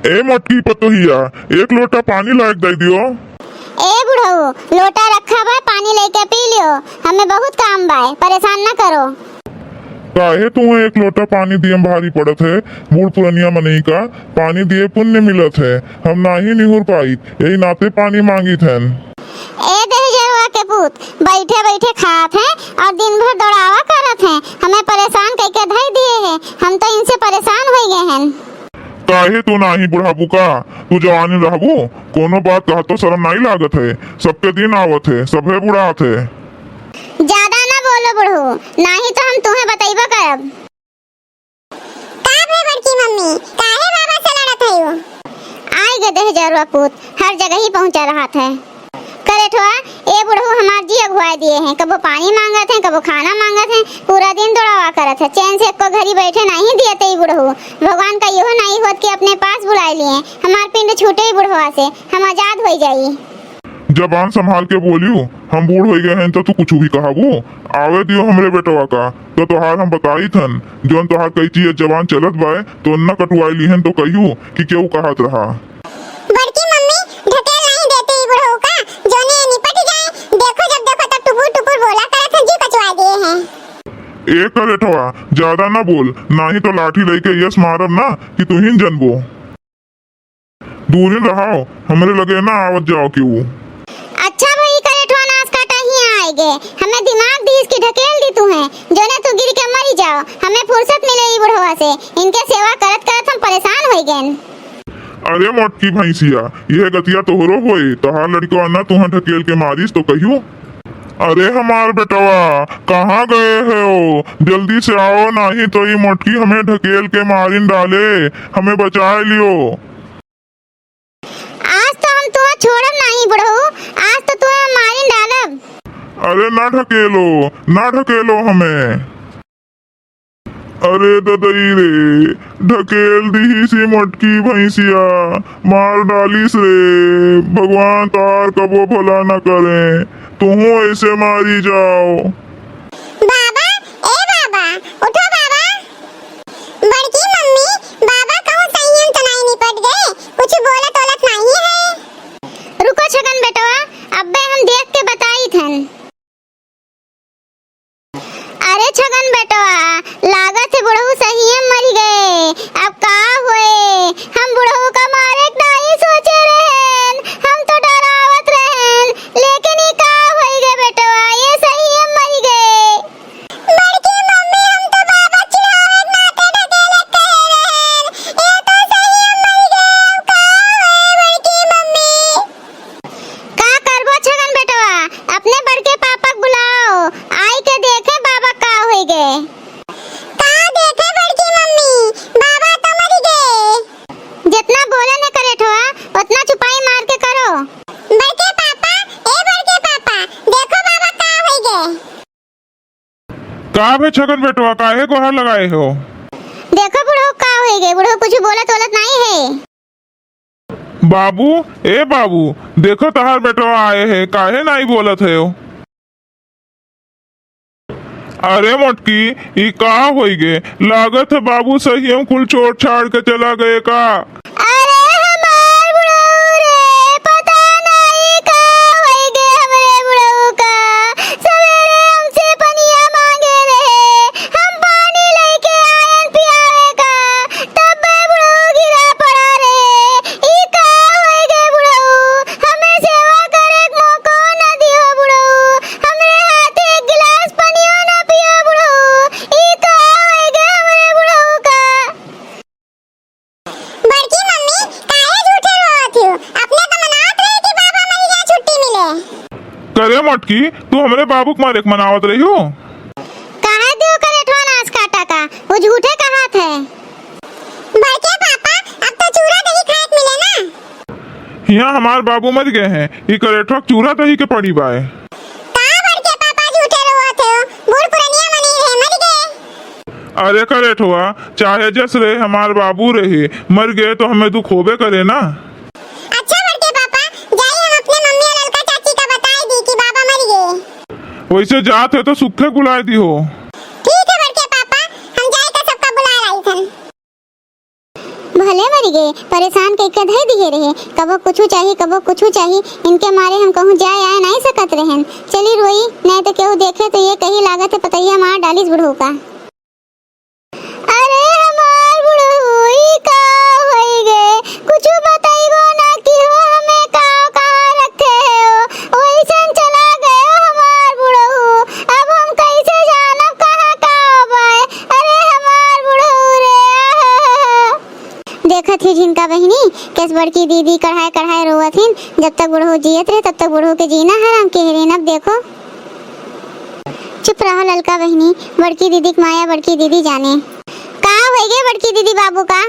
ए मोटकी पतोहिया, एक लोटा पानी लायक दे दियो। ए बुढ़ऊ, लोटा रखा बा, पानी लेके पी लियो। हमें बहुत काम बा, परेशान न करो। काहे तुम्हें एक लोटा पानी दिए भारी पड़त है? बूढ़ पुरनिया मनई का पानी दिए पुण्य मिलत है, हम नाही निहुर पाई, यही नाते पानी मांगी थन। ए देहजरवा के पूत, बैठे बैठे खात हैं और दिन भर दौड़ावा करत हैं। हमें परेशान करके धई दिए हैं, हम तो इनसे परेशान हो गए हैं। काहे तू नाही बुढ़ाबू का? तू जवानी रहबू, कोनो बात कहा तो शर्म नहीं लागत है। सबके दिन आवत है, सबे बुढ़ात है। ज्यादा ना बोलो बुढ़ऊ, नहीं तो हम तुम्हें बताइबा करब। का भे बड़की मम्मी, काहे बाबा से लड़त है वो? आई गे देहजरवा पूत, हर जगह ही पहुंचा रहा था। करेठवा, ए बुढ़ऊ हमार जी अगुआ दिए हैं, कबो पानी मांगत हैं, कबो खाना मांगत हैं, पूरा दिन दौड़ावा करत है। चैन से एको घड़ी बैठे नहीं दिए ते बुढ़ऊ। भगवान का यहो नहीं होत कि अपने पास बुला लिए। हमार पिंड छूटे ही बुढ़वा से, हम आजाद हो जाई। जबान संभाल के बोलियो, हम बूढ़ हो गए हैं तो तू कुछ भी कहाबू। आवे दियो हमरे बेटवा का, तो तोहार हम बताई थन। जोन तोहार कई चीज जबान चलत बाय तो न कटवाई लीहन तो कहियो कि केहू कहत रहा। बड़की मम्मी ढकेल नहीं देती बुढ़ऊ का, जोने निपट जाए। देखो जब देखो तब टुकुर टुकुर बोला करत है, जी कचवा दिए हैं। एक करेठवा, ज्यादा ना बोल, नाही तो लाठी लेके यस मारब ना कि तू ही जनबो। दूरी रहाओ, हमरे लगे ना आवत जाओ क्यों। अच्छा भाई, करेठवा नाश काटा ही आएगे। हमें दिमाग दी इसकी ढकेल दी तू है, जोने तू गिर के मरी जाओ। हमें फुर्सत मिलेगी बुढ़वा से, इनके सेवा करत करत हम परेशान हो गए। अरे मोटकी भैंसिया, यह गतिया तोहरो होए, तोहार लड़को ना तुहा ढकेल के मारिस तो कहियो। अरे हमार बेटवा, कहाँ गए हो? जल्दी से आओ, नहीं तो ये मोटकी हमें ढकेल के मारिन डाले। हमें बचा लियो। आज तो हम तुम्हें छोड़ब नहीं बुढ़ऊ, आज तो तुम्हें मारी डालब। अरे ना ढकेलो, ना ढकेलो हमें। अरे ददई रे, ढकेल दी सी मोटकी भैंसिया, मार डालिस रे। भगवान तार कबो भला न करे, तुहू ऐसे मारी जाओ। बाबा, ए बाबा, उठो बाबा। बड़की मम्मी, बाबा कहूँ संयम तो नहीं निपट गए, कुछ बोलत ओलत नहीं है। रुको छगन बेटवा, अब्बे हम देख के बताई थन। अरे छगन बेटवा, लागत है बुढ़ऊ सही हम मर गए। अब का होए? हम बुढ़ऊ का मारे नहीं सोचे रहन, हम तो डरावत रहन, लेकिन ये का होई गे बेटवा, ये सही हम मर गए। बड़की मम्मी, हम तो बाबा चिढ़ावे नाते ढकेले कहे रहन, ये तो सही हम मर गए। अब का होए बड़की मम्मी? का करबो छगन बेटवा, अपने बड़के पापा को बुलाओ, आई के देखे बाबा का होई गे। का देखे बड़की मम्मी, बाबा तो मर गए। जितना बोले न करे ठोआ, उतना छुपाई मार के करो। बड़के पापा, ए बड़के पापा, देखो बाबा का हो गए। का बे छगन बेटवा, काहे गोहार लगाए हो? देखो बुढ़ऊ का होई गे, बुढ़ऊ कुछ बोलत ओलत नहीं है। बाबू, ए बाबू, देखो तहार बेटवा आए है, काहे नहीं बोलत है? अरे मोटकी, ई का होई गे? लागत है बाबू सही हम कुल छोड़ छाड़ के चला गए का। अरे हमार बुढ़ऊ रे, पता नहीं का होई गे हमरे बुढ़ऊ का। सवेरे हमसे पनिया मांगे रहे, हम पानी लेके आयन पियावे का, तब बे बुढ़ऊ गिरा पड़ा रहे। ई का होई गे बुढ़ऊ, हमें सेवा करे के मौका न दियो बुढ़ऊ, हमरे हाथे एक गिलास पनिया न पियो बुढ़ऊ। ई का होई गे हमरे बुढ़ऊ का। बड़की मम्मी, काहे झूठे रोवत हो? अपने तो मनावत रहे कि बाबा मर गया, छुट्टी मिले। करे मोटकी, तू हमरे बाबू के मारे मनावत रही हो? काहे दियो करे ठो नाश काटा का, वो झूठे कहात है। बड़के पापा, अब तो चूरा दही खाए के मिले ना। यहाँ हमार बाबू मर गए हैं, ई करेठवा चूरा दही के पड़ी बाय। का बड़के पापा झूठे रोवत हो? बूढ़ पुरनिया मनी रहे, मर गए। अरे करेठवा, चाहे जस रहे हमार बाबू रहे, मर गए तो हमें दुख होबे करे ना। अच्छा बड़के पापा, जाइए हम अपने मम्मी और ललका चाची का बताई दी कि बाबा मर गए। वैसे जात है तो सुखे बुलाए दी हो। ठीक है बड़के पापा, हम जाए का सबका बुला लाई थन। भले मरी गे परेशान के कद है दिए रहे कबो कुछ चाहिए कबो कुछ चाहिए इनके मारे हम कहूँ जाए आए नहीं सकत रहन चली रोई नहीं तो केहू देखे तो ये कही लागत है पतैया मार डालिस बुढ़ऊ का। अरे हमार बुढ़ऊ का होई गे कुछ बताइबो ना कि हो हमें कहाँ रखे हो ओइसन चला गए हो हमार बुढ़ऊ अब हम कैसे जानब कहाँ का बाय अरे हमार बुढ़ऊ रे देखत ही जिनका बहनी कैस बड़की दीदी कढ़ाई कढ़ाई रोवत हिन जब तक बुढ़ऊ जियत रहे तब तक बुढ़ऊ के जीना हराम के हेरेन। अब देखो चुप रहो ललका बहनी बड़की दीदी की माया बड़की दीदी जाने का हो गए बड़की दीदी बाबू का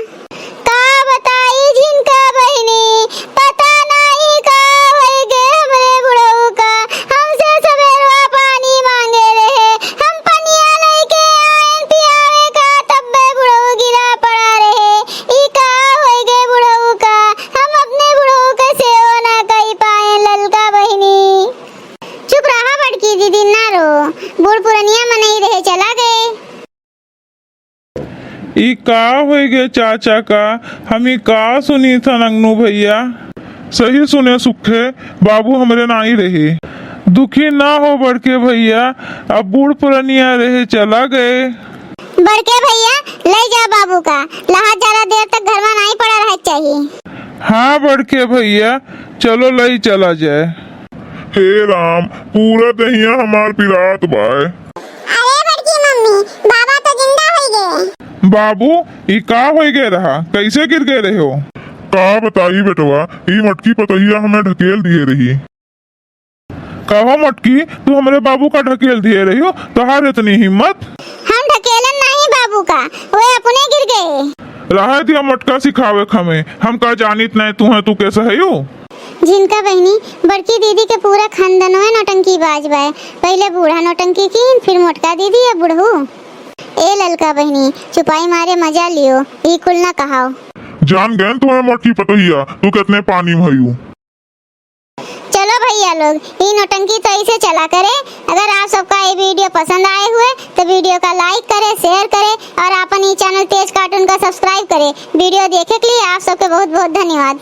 बताई जिनका बहनी पता नहीं का हो गए हमरे बुढ़ऊ का हमसे सवेरवा पानी मांगे रहे हम पनिया लेके आए पियावे का तब्बे बुढ़ऊ गिरा पड़ा रहे ई का हो गए बुढ़ऊ का हम अपने बुढ़ऊ के सेवा ना कर पाए ललका बहनी। चुप रहा बड़की दीदी ना रो बूढ़ पुरनिया में नहीं रहे चला गए। ई का हो गए चाचा का हमी का सुनी था नंगनू भैया सही सुने सुखे बाबू हमरे नहीं रहे दुखी ना हो बड़के भैया अब बूढ़ पुरनिया रहे चला गए। बड़के भैया ले जा बाबू का लहा ज्यादा देर तक घर में नहीं पड़ा रह चाहिए। हाँ बड़के भैया चलो लई चला जाए। हे राम पूरा दहिया हमार पिरात बाय। अरे बड़की मम्मी बाबा तो जिंदा हो गए। बाबू ई का हो गए रहा कैसे गिर गए रहे हो का बताई बेटवा ई मटकी पतैया हमें ढकेल दिए रही। कहो मटकी तू हमारे बाबू का ढकेल दिए रही हो तोहार इतनी हिम्मत। हम ढकेलन नहीं बाबू का वो अपने गिर गए। रहा दिया मटका सिखावे हमें हम का जानित नहीं तू है तू कैसे है यू। जिनका बहनी बड़की दीदी के पूरा खानदान में नौटंकी बाज बाय पहले बूढ़ा नौटंकी की फिर मोटका दीदी अब बुढ़ऊ। ए ललका बहनी चुपाई मारे मजा लियो ई कुल ना कहाओ। जान गए तुम्हें मटकी पतैया तू कितने पानी में हयू। चलो भैया लोग ये नौटंकी तो ऐसे चला करे। अगर आप सबका ये वीडियो पसंद आए हुए तो वीडियो का लाइक करें शेयर करें और अपन ये चैनल तेज कार्टून का सब्सक्राइब करें। वीडियो देखे के लिए आप सबके बहुत बहुत धन्यवाद।